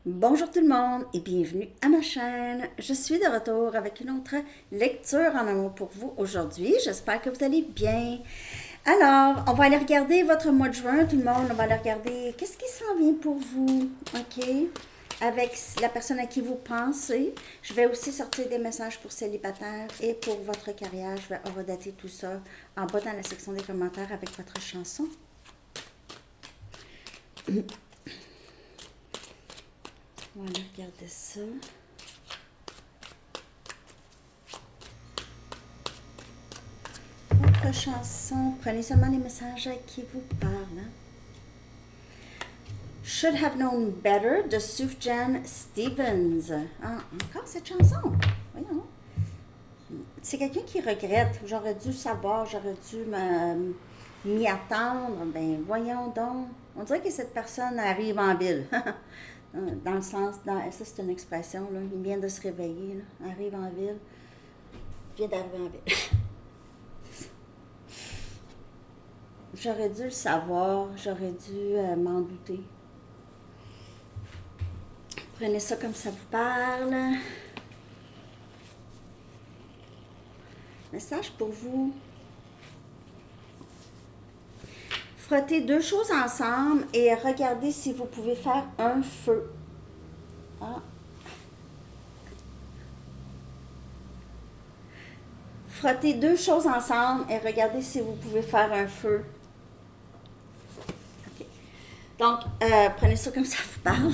Bonjour tout le monde et bienvenue à ma chaîne. Je suis de retour avec une autre lecture en amour pour vous aujourd'hui. J'espère que vous allez bien. Alors, on va aller regarder votre mois de juin, tout le monde. On va aller regarder qu'est-ce qui s'en vient pour vous, ok? Avec la personne à qui vous pensez. Je vais aussi sortir des messages pour célibataires et pour votre carrière. Je vais horodater tout ça en bas dans la section des commentaires avec votre chanson. On va aller regarder ça. Votre chanson, prenez seulement les messages à qui vous parlent. Should Have Known Better de Sufjan Stevens. Ah, encore cette chanson. Voyons. C'est quelqu'un qui regrette. J'aurais dû savoir, j'aurais dû m'y attendre. Ben, voyons donc. On dirait que cette personne arrive en ville. Dans le sens, ça c'est une expression, là, il vient de se réveiller, là, arrive en ville, vient d'arriver en ville. J'aurais dû le savoir, j'aurais dû m'en douter. Prenez ça comme ça vous parle. Message pour vous. Frottez deux choses ensemble et regardez si vous pouvez faire un feu. Ah. Frottez deux choses ensemble et regardez si vous pouvez faire un feu. Okay. Donc, prenez ça comme ça vous parle.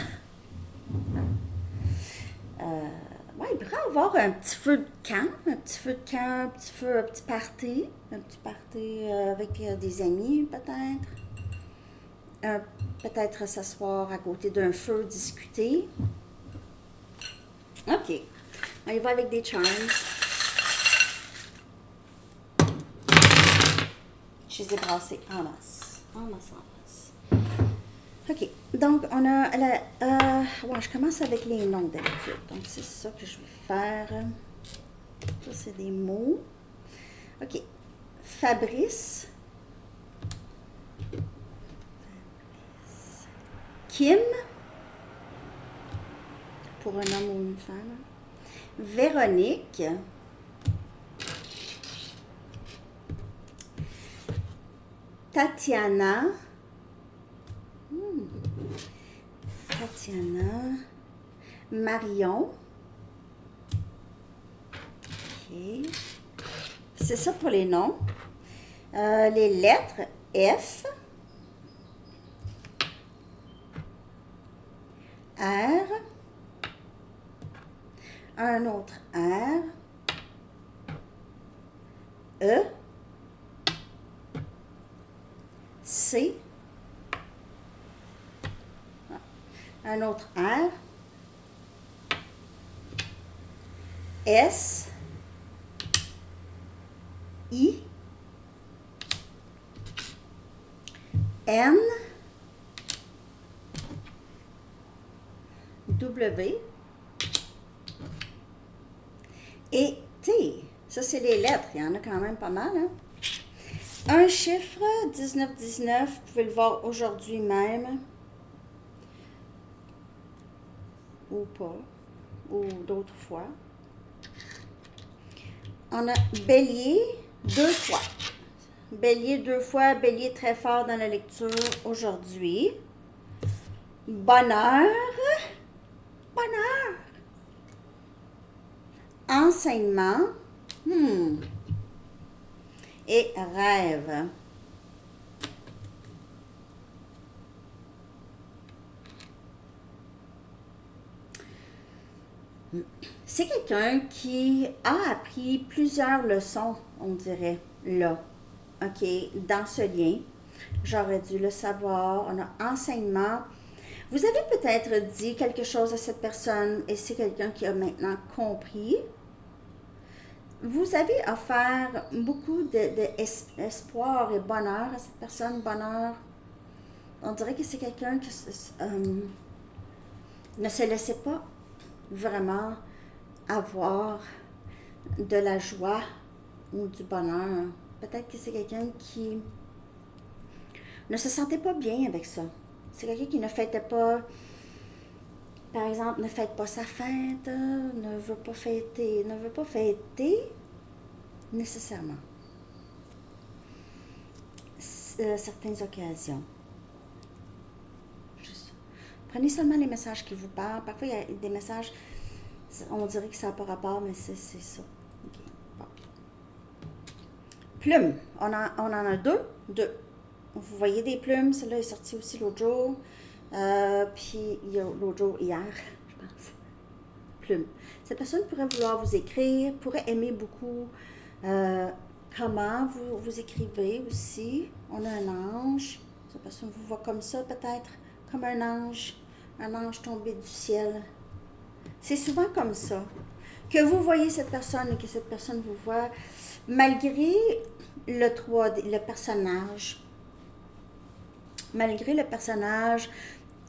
Ouais, il pourrait y avoir un petit feu de camp, un petit feu de camp, un petit party avec des amis peut-être. Peut-être s'asseoir à côté d'un feu, discuter. Ok, on y va avec des charms. Je les ai brassés en masse, en masse, en masse. Ok, donc on a ouais, je commence avec les noms d'habitude. Donc c'est ça que je vais faire. Ça c'est des mots. Ok, Fabrice. Kim. Pour un homme ou une femme. Véronique. Tatiana. Tatiana. Marion. Ok. C'est ça pour les noms. Les lettres F. R. Un autre R. E. C. Un autre R. S. I. N. W. Et T. Ça, c'est les lettres. Il y en a quand même pas mal, hein? Un chiffre, 1919, vous pouvez le voir aujourd'hui même. Ou pas. Ou d'autres fois. On a Bélier, deux fois. Bélier, deux fois. Bélier très fort dans la lecture aujourd'hui. Bonheur. Bonheur. Enseignement. Et rêve. C'est quelqu'un qui a appris plusieurs leçons, on dirait, là. OK, dans ce lien. J'aurais dû le savoir. On a enseignement. Vous avez peut-être dit quelque chose à cette personne et c'est quelqu'un qui a maintenant compris. Vous avez offert beaucoup d'espoir et bonheur à cette personne. Bonheur. On dirait que c'est quelqu'un qui ne se laissait pas vraiment avoir de la joie ou du bonheur. Peut-être que c'est quelqu'un qui ne se sentait pas bien avec ça. C'est quelqu'un qui ne fêtait pas par exemple, ne fête pas sa fête, ne veut pas fêter nécessairement certaines occasions. Juste. Prenez seulement les messages qui vous parlent. Parfois, il y a des messages, on dirait que ça n'a pas rapport, mais c'est ça. Okay. Bon. Plumes. On en a deux. Vous voyez des plumes. Celle-là est sortie aussi l'autre jour. Puis il y a l'autre jour, hier, je pense. Plumes. Cette personne pourrait vouloir vous écrire, pourrait aimer beaucoup comment vous écrivez aussi. On a un ange. Cette personne vous voit comme ça, peut-être, comme un ange tombé du ciel. C'est souvent comme ça. Que vous voyez cette personne et que cette personne vous voit, malgré le 3D, le personnage. Malgré le personnage,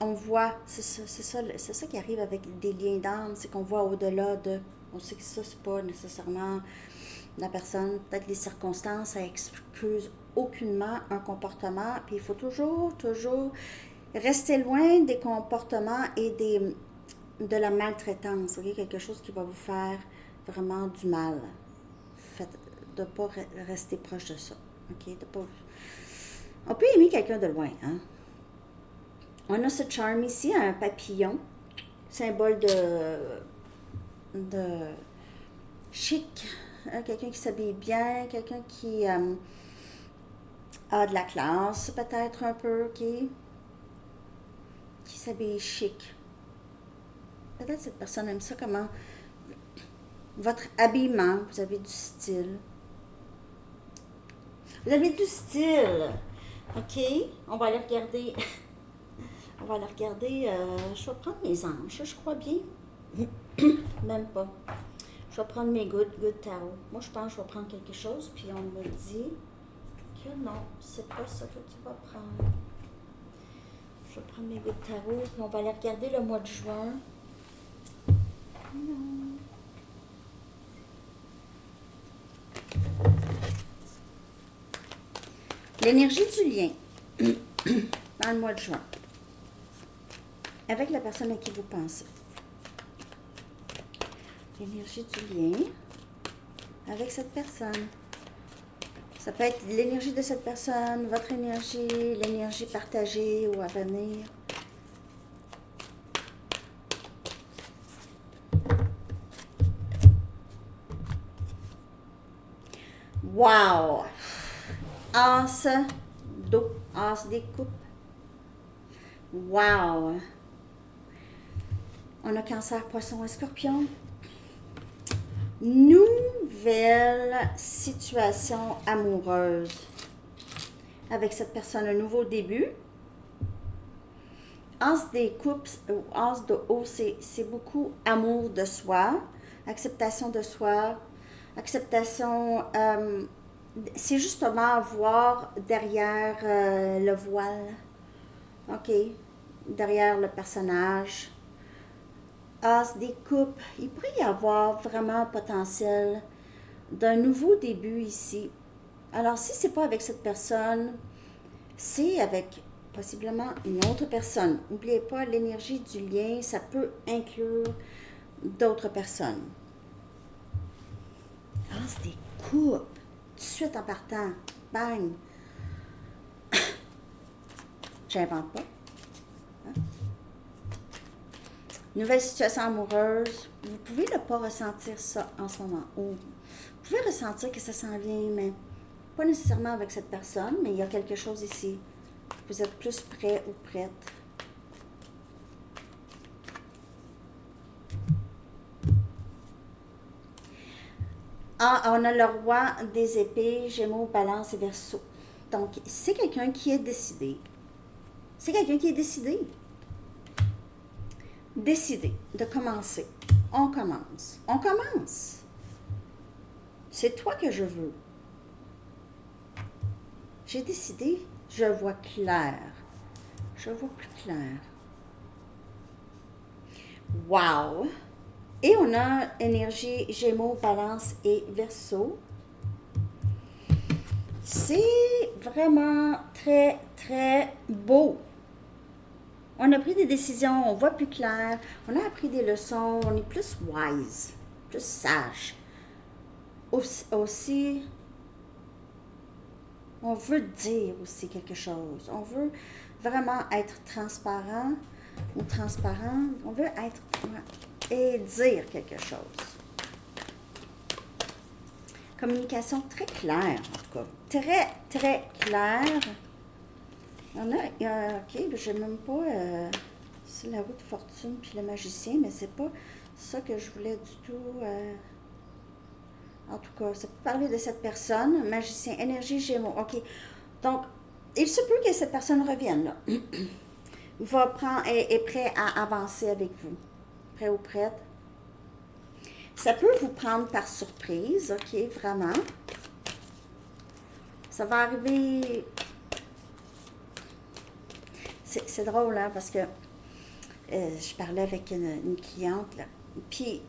on voit, c'est ça qui arrive avec des liens d'âme, c'est qu'on voit au-delà de, on sait que ça, c'est pas nécessairement la personne, peut-être les circonstances, ça excuse aucunement un comportement, puis il faut toujours rester loin des comportements et de la maltraitance, okay? Quelque chose qui va vous faire vraiment du mal. De ne pas rester proche de ça. Okay? On peut aimer quelqu'un de loin. Hein? On a ce charme ici, un papillon, symbole de chic, hein? Quelqu'un qui s'habille bien, quelqu'un qui a de la classe, peut-être un peu, okay? Qui s'habille chic. Peut-être cette personne aime ça, comment votre habillement, vous avez du style. Vous avez du style. OK, on va aller regarder. On va aller regarder. Je vais prendre mes anges, je crois bien. Même pas. Je vais prendre mes good tarot. Moi, je pense que je vais prendre quelque chose, puis on me dit que non, c'est pas ça que tu vas prendre. Je vais prendre mes good tarot, puis on va aller regarder le mois de juin. Non. L'énergie du lien dans le mois de juin avec la personne à qui vous pensez. L'énergie du lien avec cette personne. Ça peut être l'énergie de cette personne, votre énergie, l'énergie partagée ou à venir. Wow! As d'eau, as des coupes. Wow! On a cancer, poisson et scorpion. Nouvelle situation amoureuse avec cette personne, un nouveau début. As des coupes ou as de haut, c'est beaucoup amour de soi, acceptation de soi, acceptation, c'est justement voir derrière le voile, OK, derrière le personnage. As des coupes, il pourrait y avoir vraiment un potentiel d'un nouveau début ici. Alors, si c'est pas avec cette personne, c'est avec possiblement une autre personne. N'oubliez pas, l'énergie du lien, ça peut inclure d'autres personnes. As des coupes, tout de suite en partant, bang! J'invente pas. Hein? Nouvelle situation amoureuse, vous pouvez ne pas ressentir ça en ce moment. Ou vous pouvez ressentir que ça s'en vient, mais pas nécessairement avec cette personne, mais il y a quelque chose ici. Vous êtes plus prêt ou prête. Ah, on a le roi des épées, Gémeaux, Balance et Verseau. Donc, c'est quelqu'un qui est décidé. C'est quelqu'un qui est décidé. Décidé de commencer. On commence. On commence. C'est toi que je veux. J'ai décidé, je vois clair. Je vois plus clair. Wow! Et on a énergie Gémeaux, Balance et Verseau. C'est vraiment très, très beau. On a pris des décisions, on voit plus clair, on a appris des leçons, on est plus wise, plus sage. Aussi, on veut dire aussi quelque chose. On veut vraiment être transparent ou transparent. On veut être et dire quelque chose. Communication très claire, en tout cas. Très, très claire. Ok, j'ai même pas... c'est la roue de fortune puis le magicien, mais c'est pas ça que je voulais du tout... en tout cas, ça peut parler de cette personne, magicien, énergie, gémeaux. OK. Donc, il se peut que cette personne revienne, là. Est prêt à avancer avec vous. Prêt ou prête? Ça peut vous prendre par surprise, OK, vraiment. Ça va arriver... C'est drôle, hein, parce que je parlais avec une cliente, là. Puis,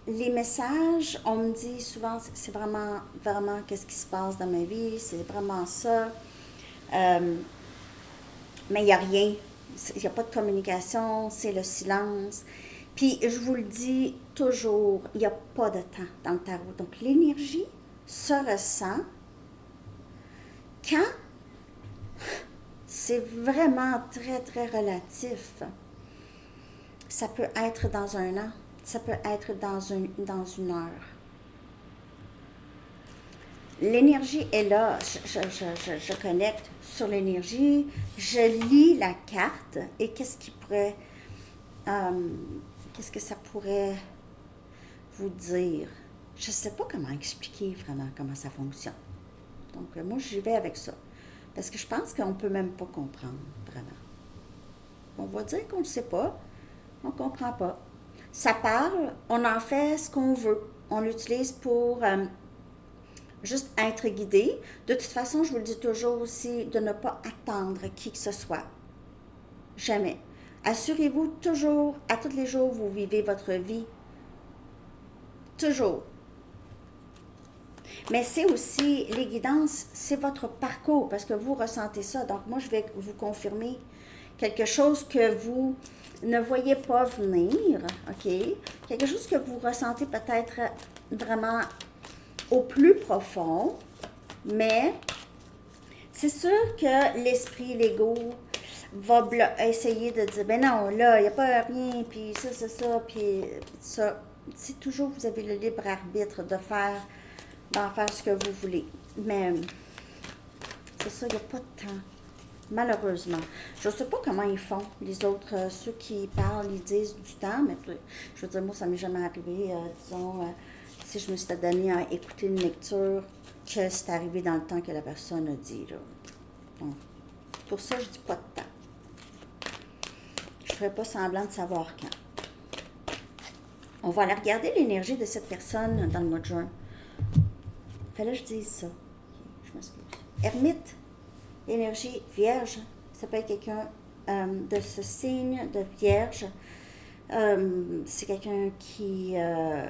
les messages, on me dit souvent, c'est vraiment, vraiment qu'est-ce qui se passe dans ma vie, c'est vraiment ça. Mais il n'y a rien. Il n'y a pas de communication, c'est le silence. Puis, je vous le dis toujours, il n'y a pas de temps dans le tarot. Donc, l'énergie se ressent quand c'est vraiment très, très relatif. Ça peut être dans un an, ça peut être dans une heure. L'énergie est là, je connecte sur l'énergie, je lis la carte et qu'est-ce que ça pourrait vous dire? Je ne sais pas comment expliquer vraiment comment ça fonctionne. Donc, moi, j'y vais avec ça. Parce que je pense qu'on ne peut même pas comprendre, vraiment. On va dire qu'on ne sait pas, on ne comprend pas. Ça parle, on en fait ce qu'on veut. On l'utilise pour juste être guidé. De toute façon, je vous le dis toujours aussi, de ne pas attendre qui que ce soit. Jamais. Assurez-vous toujours, à tous les jours, vous vivez votre vie. Toujours. Mais c'est aussi, les guidances, c'est votre parcours, parce que vous ressentez ça. Donc, moi, je vais vous confirmer quelque chose que vous ne voyez pas venir, OK? Quelque chose que vous ressentez peut-être vraiment au plus profond, mais c'est sûr que l'esprit, l'ego, va essayer de dire, ben non, là, il n'y a pas rien, puis ça, puis ça. C'est toujours, vous avez le libre arbitre d'en faire ce que vous voulez. Mais c'est ça, il n'y a pas de temps. Malheureusement. Je ne sais pas comment ils font, les autres, ceux qui parlent, ils disent du temps, mais je veux dire, moi, ça ne m'est jamais arrivé, disons, si je me suis donné à écouter une lecture, que c'est arrivé dans le temps que la personne a dit, là. Donc, pour ça, je dis pas de temps. Je ne ferai pas semblant de savoir quand. On va aller regarder l'énergie de cette personne dans le mois de juin. Fallait que je dise ça. Je m'excuse. Ermite, énergie vierge. Ça peut être quelqu'un de ce signe de vierge. C'est quelqu'un qui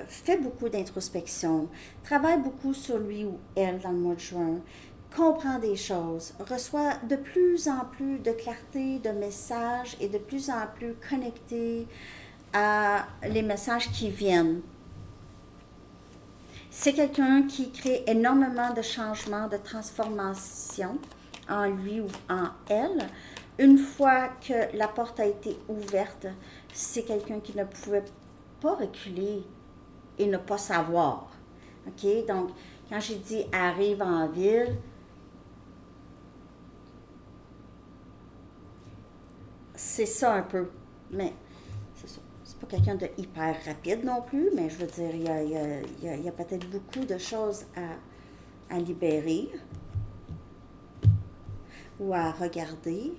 fait beaucoup d'introspection, travaille beaucoup sur lui ou elle dans le mois de juin, comprend des choses, reçoit de plus en plus de clarté de messages et de plus en plus connecté à les messages qui viennent. C'est quelqu'un qui crée énormément de changements, de transformations en lui ou en elle. Une fois que la porte a été ouverte, c'est quelqu'un qui ne pouvait pas reculer et ne pas savoir. OK? Donc, quand j'ai dit « arrive en ville », c'est ça un peu. Mais c'est ça. C'est pas quelqu'un de hyper rapide non plus, mais je veux dire, il y a peut-être beaucoup de choses à libérer ou à regarder.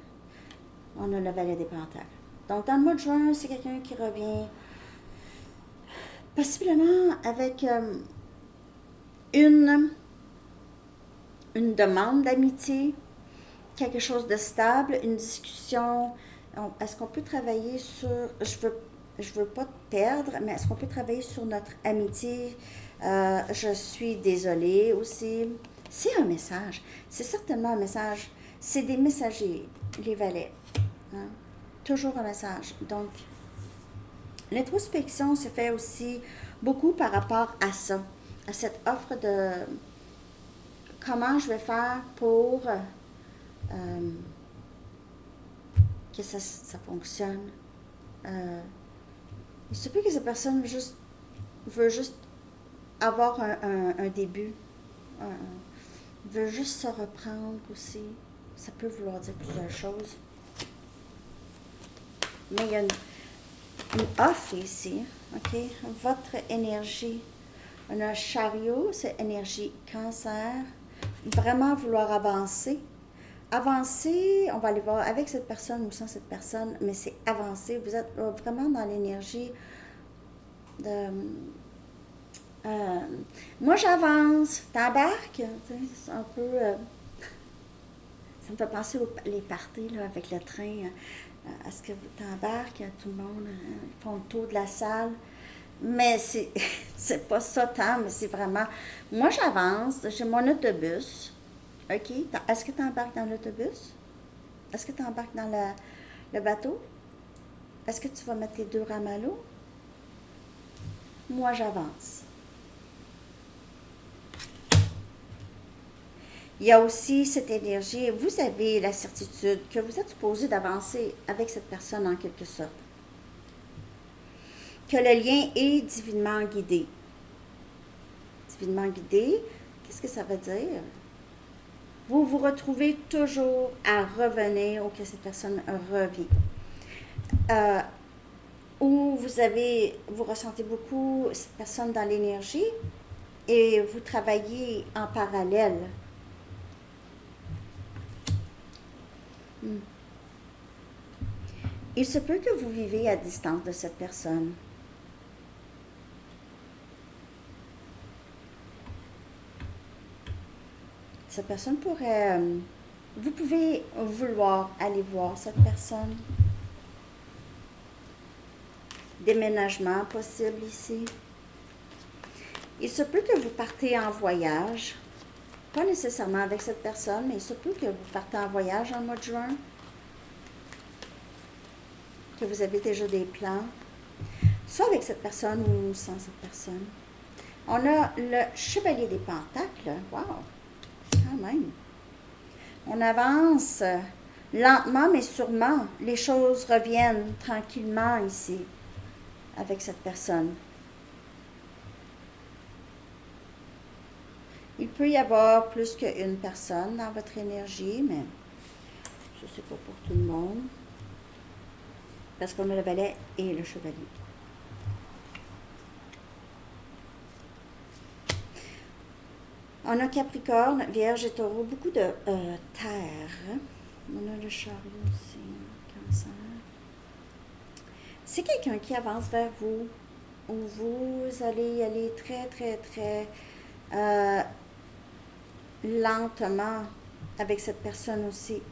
On a le valet des pentacles. Donc, dans le mois de juin, c'est quelqu'un qui revient possiblement avec une demande d'amitié, quelque chose de stable, une discussion. Est-ce qu'on peut travailler sur... Je veux pas te perdre, mais est-ce qu'on peut travailler sur notre amitié? Je suis désolée aussi. C'est un message. C'est certainement un message. C'est des messagers, les valets. Hein? toujours un message. Donc, l'introspection se fait aussi beaucoup par rapport à ça, à cette offre de comment je vais faire pour que ça fonctionne. Il se peut que cette personne veut juste avoir un début, veut juste se reprendre aussi. Ça peut vouloir dire plusieurs choses. Mais il y a une offre ici, ok? Votre énergie. On a un chariot, c'est énergie cancer. Vraiment vouloir avancer. Avancer, on va aller voir avec cette personne ou sans cette personne, mais c'est avancer. Vous êtes vraiment dans l'énergie de... moi, j'avance. T'embarques? C'est un peu... ça me fait penser aux les parties là, avec le train. Est-ce que t'embarques? Tout le monde ils font le tour de la salle. Mais c'est pas ça tant, mais c'est vraiment... Moi, j'avance. J'ai mon autobus. OK. Est-ce que tu embarques dans l'autobus? Est-ce que tu embarques dans le bateau? Est-ce que tu vas mettre tes deux rames à l'eau? Moi, j'avance. Il y a aussi cette énergie, vous avez la certitude que vous êtes supposé d'avancer avec cette personne en quelque sorte. Que le lien est divinement guidé. Divinement guidé, qu'est-ce que ça veut dire? Vous vous retrouvez toujours à revenir ou que cette personne revient. Ou vous ressentez beaucoup cette personne dans l'énergie et vous travaillez en parallèle. Il se peut que vous vivez à distance de cette personne. Cette personne pourrait... vous pouvez vouloir aller voir cette personne. Déménagement possible ici. Il se peut que vous partez en voyage. Pas nécessairement avec cette personne, mais il se peut que vous partez en voyage en mois de juin. Que vous avez déjà des plans. Soit avec cette personne ou sans cette personne. On a le chevalier des pentacles. Wow! Quand même. On avance lentement, mais sûrement. Les choses reviennent tranquillement ici avec cette personne. Il peut y avoir plus qu'une personne dans votre énergie, mais je ne sais pas pour tout le monde. Parce qu'on a le valet et le chevalier. On a Capricorne, Vierge et Taureau, beaucoup de terre. On a le chariot aussi, Cancer. C'est quelqu'un qui avance vers vous, où vous allez y aller très, très, très lentement avec cette personne aussi.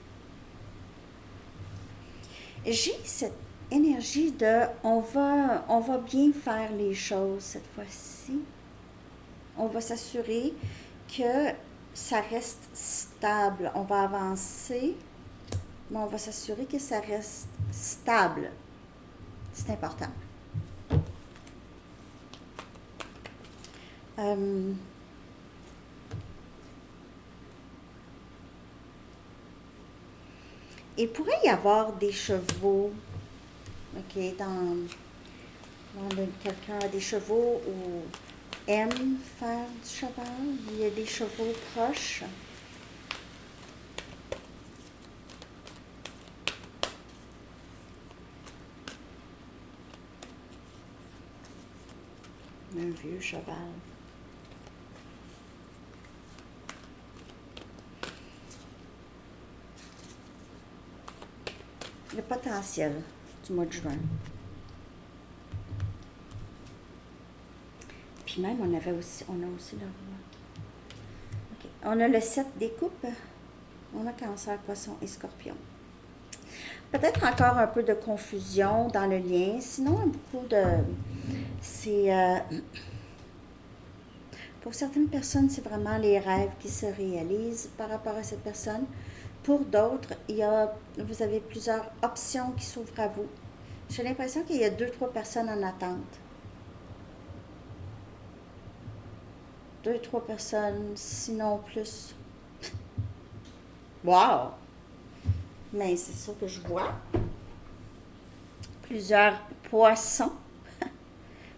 J'ai cette énergie de on va bien faire les choses cette fois-ci. On va s'assurer que ça reste stable. On va avancer, mais on va s'assurer que ça reste stable. C'est important. Il pourrait y avoir des chevaux, ok, quelqu'un a des chevaux ou aime faire du cheval. Il y a des chevaux proches. Un vieux cheval. Le potentiel du mois de juin. Puis même, on a aussi le roi. Okay. On a le 7 des coupes. On a Cancer, Poisson et Scorpion. Peut-être encore un peu de confusion dans le lien. Sinon, beaucoup de... pour certaines personnes, c'est vraiment les rêves qui se réalisent par rapport à cette personne. Pour d'autres, vous avez plusieurs options qui s'ouvrent à vous. J'ai l'impression qu'il y a 2, 3 personnes en attente. 2, 3 personnes, sinon plus. Wow! Mais c'est ça que je vois. Plusieurs poissons.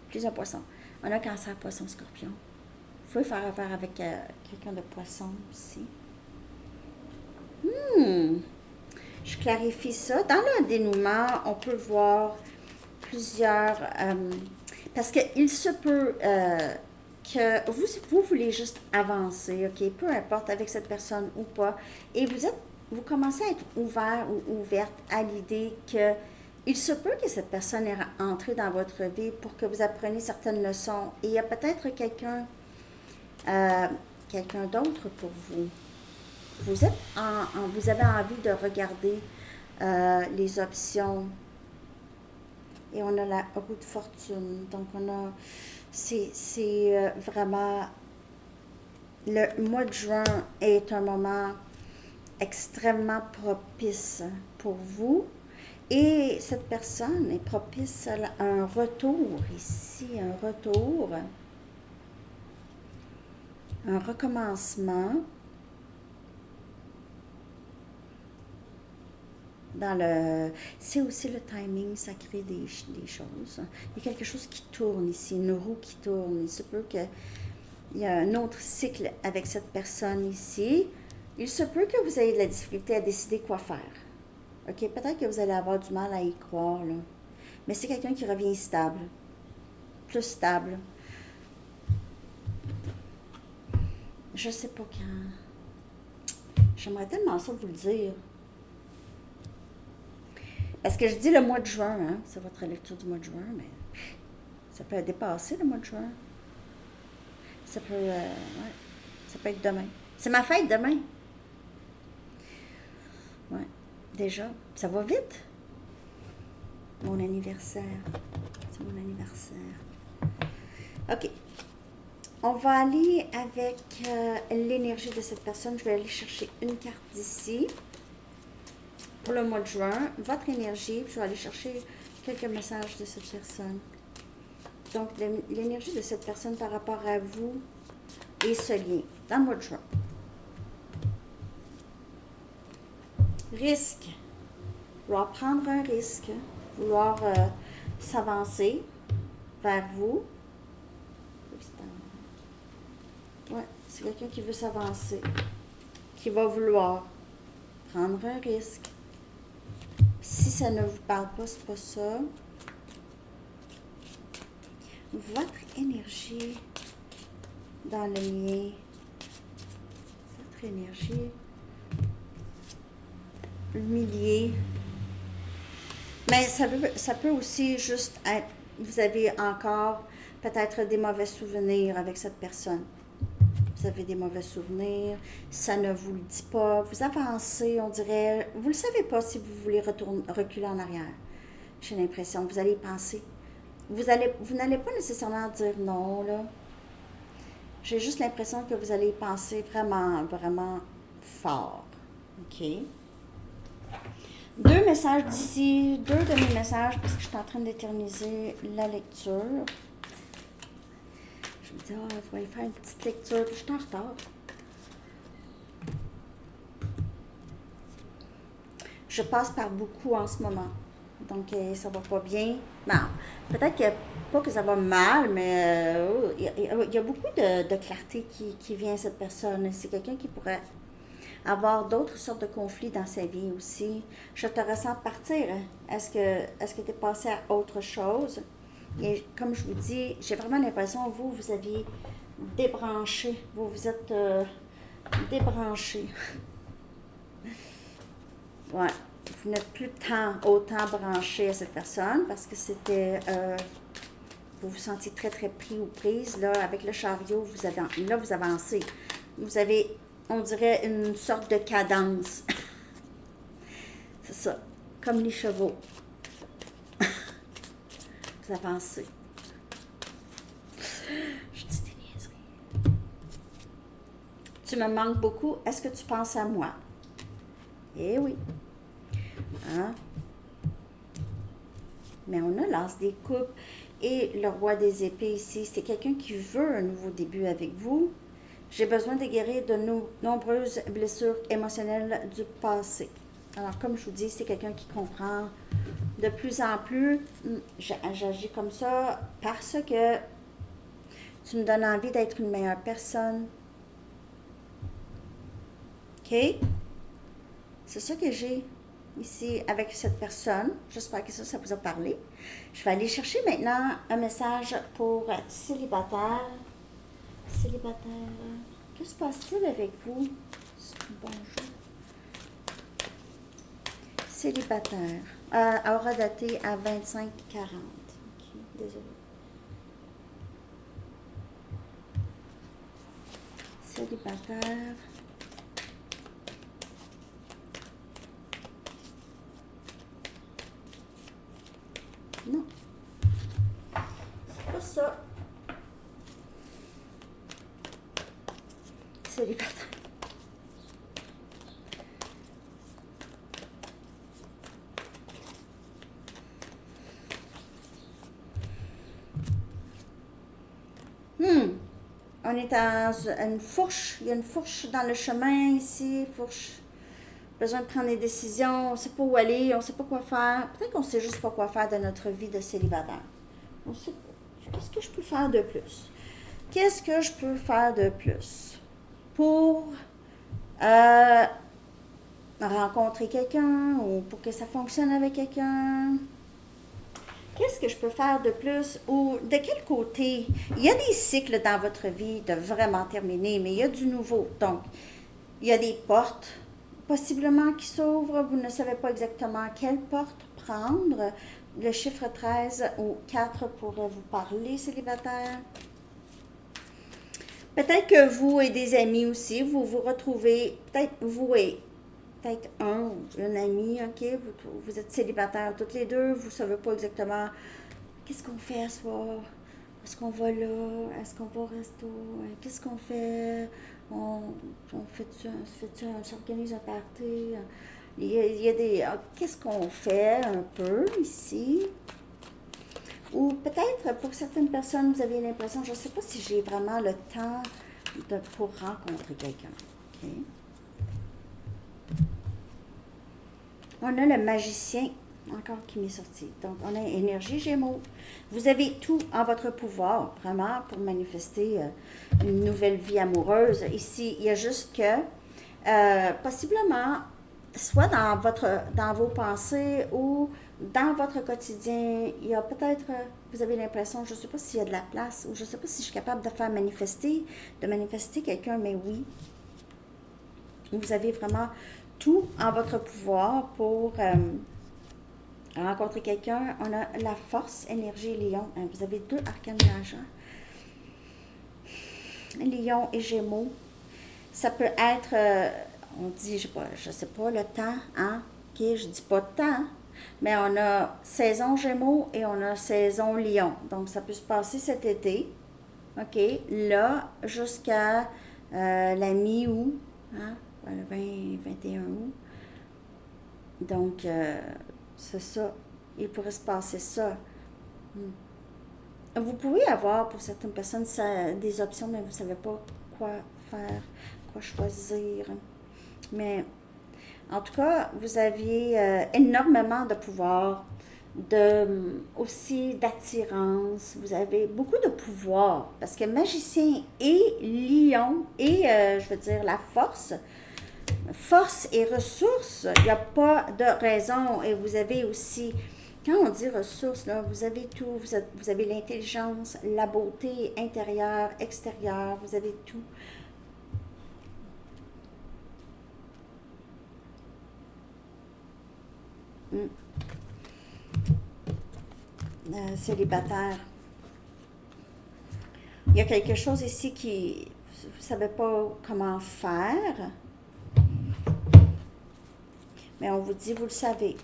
Plusieurs poissons. On a Cancer, Poisson, Scorpion. Vous pouvez faire affaire avec quelqu'un de poisson aussi. Je clarifie ça. Dans le dénouement, on peut voir plusieurs... parce qu'il se peut que vous voulez juste avancer, OK? Peu importe avec cette personne ou pas. Et vous commencez à être ouvert ou ouverte à l'idée que il se peut que cette personne est entrée dans votre vie pour que vous appreniez certaines leçons. Et il y a peut-être quelqu'un d'autre pour vous. Vous avez envie de regarder les options. Et on a la roue de fortune. Donc, c'est vraiment, le mois de juin est un moment extrêmement propice pour vous. Et cette personne est propice à un retour ici, un recommencement. C'est aussi le timing, ça crée des choses. Il y a quelque chose qui tourne ici, une roue qui tourne. Il se peut qu'il y a un autre cycle avec cette personne ici. Il se peut que vous ayez de la difficulté à décider quoi faire. OK? Peut-être que vous allez avoir du mal à y croire, là. Mais c'est quelqu'un qui revient stable. Plus stable. Je sais pas quand. J'aimerais tellement ça vous le dire. Parce que je dis le mois de juin, hein? C'est votre lecture du mois de juin, mais ça peut dépasser le mois de juin. Ça peut être demain. C'est ma fête demain. Ouais, déjà. Ça va vite. Mon anniversaire. C'est mon anniversaire. OK. On va aller avec l'énergie de cette personne. Je vais aller chercher une carte d'ici. Pour le mois de juin, votre énergie, je vais aller chercher quelques messages de cette personne. Donc, l'énergie de cette personne par rapport à vous et ce lien dans le mois de juin. Risque. Vouloir prendre un risque, vouloir s'avancer vers vous. Ouais, c'est quelqu'un qui veut s'avancer, qui va vouloir prendre un risque. Si ça ne vous parle pas, c'est pas ça. Votre énergie dans le lien. Votre énergie. Humilié. Mais ça peut aussi juste être, vous avez encore peut-être des mauvais souvenirs avec cette personne. Vous avez des mauvais souvenirs, ça ne vous le dit pas, vous avancez, on dirait, vous ne le savez pas si vous voulez reculer en arrière. J'ai l'impression, vous allez y penser. Vous n'allez pas nécessairement dire non, là. J'ai juste l'impression que vous allez y penser vraiment, vraiment fort. OK? 2 messages d'ici, 2 de mes messages, parce que je suis en train d'éterniser la lecture. Je me dis, je vais aller faire une petite lecture, puis je suis en retard. Je passe par beaucoup en ce moment, donc ça va pas bien. Non, peut-être pas que ça va mal, mais il y a beaucoup de clarté qui vient à cette personne. C'est quelqu'un qui pourrait avoir d'autres sortes de conflits dans sa vie aussi. Je te ressens partir. Est-ce que tu es passé à autre chose? Et comme je vous dis, j'ai vraiment l'impression que vous aviez débranché. Vous êtes débranché. Ouais. Vous n'êtes plus autant branché à cette personne parce que c'était... vous vous sentiez très, très pris ou prise. Là, avec le chariot, vous avancez. Vous avez, on dirait, une sorte de cadence. C'est ça. Comme les chevaux. Vous avancez. Je dis des niaiseries. Tu me manques beaucoup. Est-ce que tu penses à moi? Eh oui. Hein? Mais on a l'as des coupes et le roi des épées ici. C'est quelqu'un qui veut un nouveau début avec vous. J'ai besoin de guérir de nombreuses blessures émotionnelles du passé. Alors, comme je vous dis, c'est quelqu'un qui comprend de plus en plus. J'agis comme ça parce que tu me donnes envie d'être une meilleure personne. OK? C'est ça que j'ai ici avec cette personne. J'espère que ça vous a parlé. Je vais aller chercher maintenant un message pour célibataire. Célibataire. Que se passe-t-il avec vous? Bonjour. Célibataire. Aura daté à 25-40. Ok, désolé. Célibataire. Non. C'est pas ça. Célibataire. On est dans une fourche. Il y a une fourche dans le chemin ici. Fourche. Besoin de prendre des décisions. On ne sait pas où aller. On ne sait pas quoi faire. Peut-être qu'on ne sait juste pas quoi faire de notre vie de célibataire. On sait pas. Qu'est-ce que je peux faire de plus? Qu'est-ce que je peux faire de plus pour rencontrer quelqu'un ou pour que ça fonctionne avec quelqu'un? Qu'est-ce que je peux faire de plus ou de quel côté? Il y a des cycles dans votre vie de vraiment terminer, mais il y a du nouveau. Donc, il y a des portes possiblement qui s'ouvrent. Vous ne savez pas exactement quelle porte prendre. Le chiffre 13 ou 4 pourrait vous parler, célibataire. Peut-être que vous et des amis aussi, vous vous retrouvez, peut-être vous et peut-être une amie, ok, vous êtes célibataires toutes les deux, vous ne savez pas exactement qu'est-ce qu'on fait ce soir, est-ce qu'on va là, est-ce qu'on va au resto, qu'est-ce qu'on fait, on on s'organise un party, il y a des, qu'est-ce qu'on fait un peu ici, ou peut-être pour certaines personnes, vous avez l'impression, je ne sais pas si j'ai vraiment le temps pour rencontrer quelqu'un, ok. On a le magicien, encore qui m'est sorti. Donc, on a énergie Gémeaux. Vous avez tout en votre pouvoir, vraiment, pour manifester une nouvelle vie amoureuse. Ici, il y a juste que, possiblement, soit dans vos pensées ou dans votre quotidien, il y a peut-être, vous avez l'impression, je ne sais pas s'il y a de la place ou je ne sais pas si je suis capable de manifester quelqu'un, mais oui. Vous avez vraiment tout en votre pouvoir pour rencontrer quelqu'un. On a la force, énergie, lion. Vous avez 2 arcanes majeures. Lion et Gémeaux. Ça peut être, on dit, je sais pas, le temps, hein? Ok, je dis pas de temps, mais on a saison Gémeaux et on a saison Lion. Donc, ça peut se passer cet été. OK, là, jusqu'à la mi-août, hein? Le 20-21 août. Donc, c'est ça. Il pourrait se passer ça. Vous pouvez avoir, pour certaines personnes, des options, mais vous ne savez pas quoi faire, quoi choisir. Mais, en tout cas, vous aviez énormément de pouvoir, aussi d'attirance. Vous avez beaucoup de pouvoir. Parce que magicien et lion et, je veux dire, la force et ressources, il n'y a pas de raison. Et vous avez aussi, quand on dit ressources, là, vous avez tout. Vous avez l'intelligence, la beauté intérieure, extérieure, vous avez tout. Célibataire. Il y a quelque chose ici qui, vous ne savez pas comment faire, mais on vous dit, vous le savez.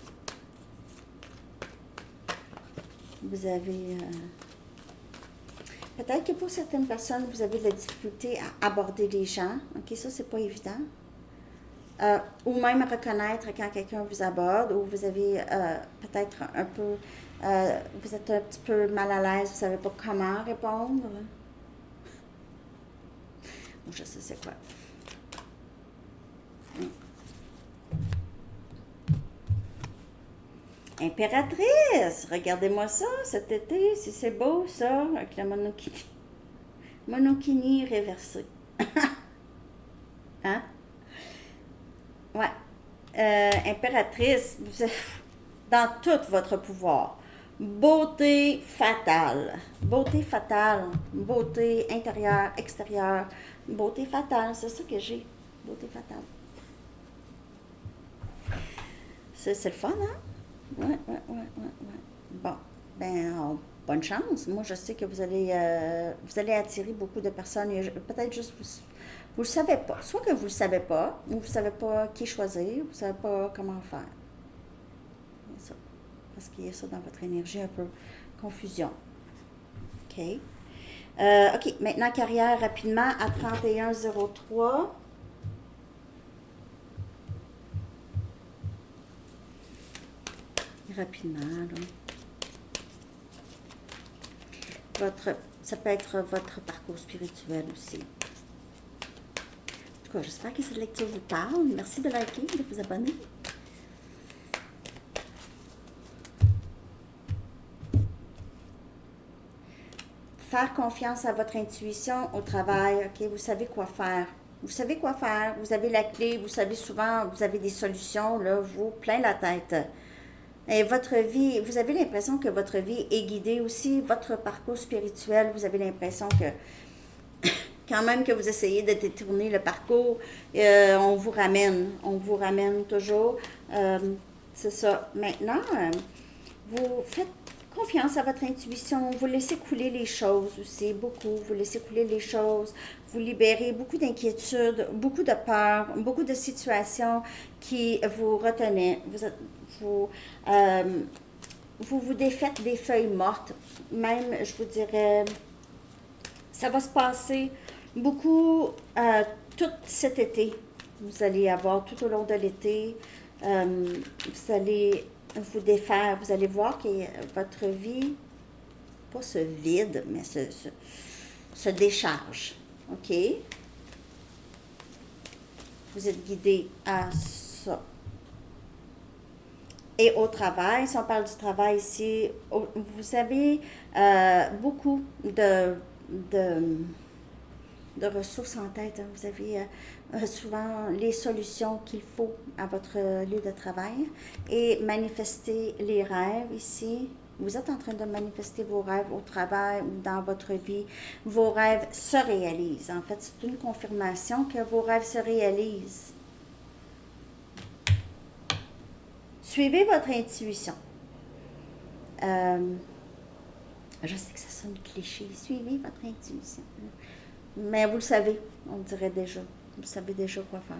Vous avez... peut-être que pour certaines personnes, vous avez de la difficulté à aborder les gens. OK, ça, c'est pas évident. ou même reconnaître quand quelqu'un vous aborde ou vous avez peut-être un peu, vous êtes un petit peu mal à l'aise, vous ne savez pas comment répondre. Ou je sais c'est quoi. Impératrice, regardez-moi ça cet été, si c'est beau ça, avec la monokini. Monokini réversée. Hein? Ouais. Impératrice, vous êtes dans tout votre pouvoir. Beauté fatale. Beauté fatale. Beauté intérieure, extérieure. Beauté fatale, c'est ça que j'ai. Beauté fatale. C'est le fun, hein? Ouais. Bon, bonne chance. Moi, je sais que vous allez attirer beaucoup de personnes. Peut-être juste vous le savez pas. Soit que vous le savez pas, ou vous savez pas qui choisir, vous savez pas comment faire. C'est ça. Parce qu'il y a ça dans votre énergie, un peu confusion. OK. OK, maintenant carrière rapidement à 3103. Rapidement, là. Ça peut être votre parcours spirituel aussi. En tout cas, j'espère que cette lecture vous parle. Merci de liker, de vous abonner. Faire confiance à votre intuition au travail. OK, vous savez quoi faire. Vous savez quoi faire. Vous avez la clé. Vous savez souvent, vous avez des solutions, là, vous, plein la tête. Et votre vie, vous avez l'impression que votre vie est guidée aussi, votre parcours spirituel, vous avez l'impression que quand même que vous essayez de détourner le parcours, on vous ramène toujours. C'est ça. Maintenant, vous faites confiance à votre intuition, vous laissez couler les choses aussi, beaucoup, vous laissez couler les choses, vous libérez beaucoup d'inquiétudes, beaucoup de peurs, beaucoup de situations qui vous retenaient. Vous défaites des feuilles mortes, même, je vous dirais, ça va se passer beaucoup tout cet été. Vous allez avoir tout au long de l'été, vous allez vous défaire, vous allez voir que votre vie, pas se vide, mais se décharge. OK? Vous êtes guidé à ça. Et au travail, si on parle du travail ici, vous avez beaucoup de ressources en tête. Hein. Vous avez souvent les solutions qu'il faut à votre lieu de travail et manifester les rêves ici. Vous êtes en train de manifester vos rêves au travail ou dans votre vie. Vos rêves se réalisent. En fait, c'est une confirmation que vos rêves se réalisent. Suivez votre intuition. Je sais que ça sonne cliché. Suivez votre intuition. Mais vous le savez, on dirait déjà. Vous savez déjà quoi faire.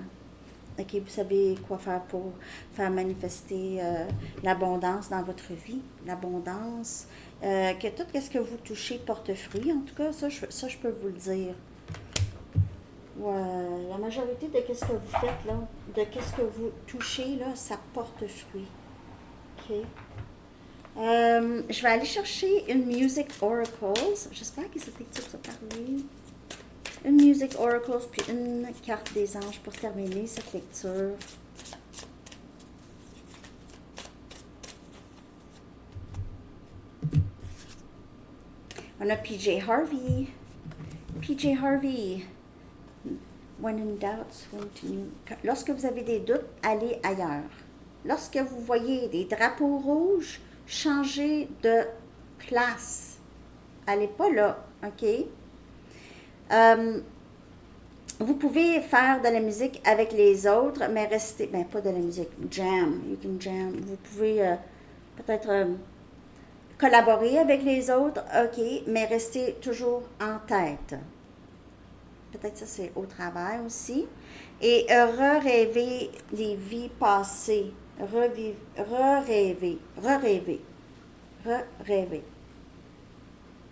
OK, vous savez quoi faire pour faire manifester l'abondance dans votre vie. L'abondance. Que tout ce que vous touchez porte fruit. En tout cas, ça, je peux vous le dire. La majorité de ce que vous faites, là, de ce que vous touchez, là, ça porte fruit. OK. Je vais aller chercher une Music Oracles. J'espère que cette lecture va parler. Une Music Oracles, puis une carte des anges pour terminer cette lecture. On a PJ Harvey. PJ Harvey. When in doubt, swing to new. Lorsque vous avez des doutes, allez ailleurs. Lorsque vous voyez des drapeaux rouges, changez de place. Allez pas là, OK? Vous pouvez faire de la musique avec les autres, mais restez, pas de la musique, jam, you can jam. Vous pouvez peut-être collaborer avec les autres, OK, mais restez toujours en tête. Peut-être ça c'est au travail aussi. Et re-rêver des vies passées. Re-rêver.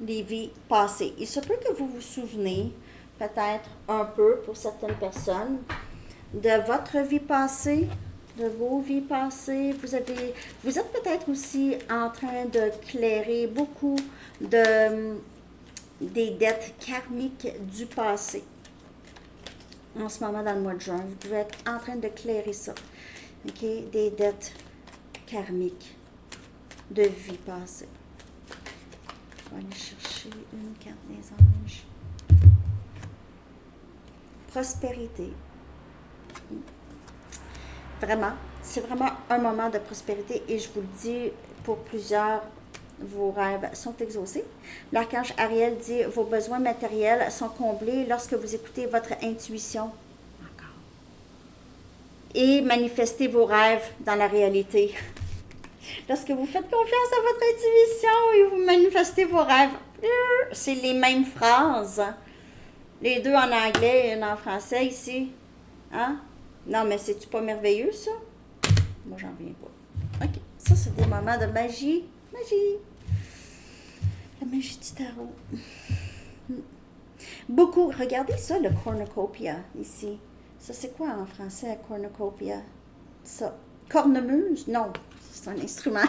Les vies passées. Il se peut que vous vous souvenez, peut-être un peu pour certaines personnes, de votre vie passée, de vos vies passées. Vous êtes peut-être aussi en train de clairer beaucoup des dettes karmiques du passé. En ce moment, dans le mois de juin, vous pouvez être en train de clairer ça. OK? Des dettes karmiques de vie passée. Je vais aller chercher une carte des anges. Prospérité. Vraiment, c'est vraiment un moment de prospérité et je vous le dis, pour plusieurs, vos rêves sont exaucés. L'archange Ariel dit, vos besoins matériels sont comblés lorsque vous écoutez votre intuition. Encore. Et manifestez vos rêves dans la réalité. Lorsque vous faites confiance à votre intuition et vous manifestez vos rêves, c'est les mêmes phrases. Les deux en anglais et une en français ici. Hein? Non, mais c'est-tu pas merveilleux, ça? Moi, j'en reviens pas. OK. Ça, c'est des moments de magie. Magie. La magie du tarot. Beaucoup. Regardez ça, le cornucopia, ici. Ça, c'est quoi en français, cornucopia? Ça. Cornemuse? Non. C'est un instrument.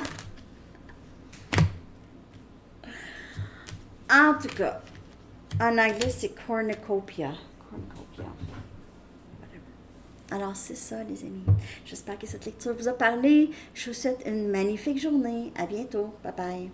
En tout cas, en anglais, c'est cornucopia. Cornucopia. Alors, c'est ça, les amis. J'espère que cette lecture vous a parlé. Je vous souhaite une magnifique journée. À bientôt. Bye bye.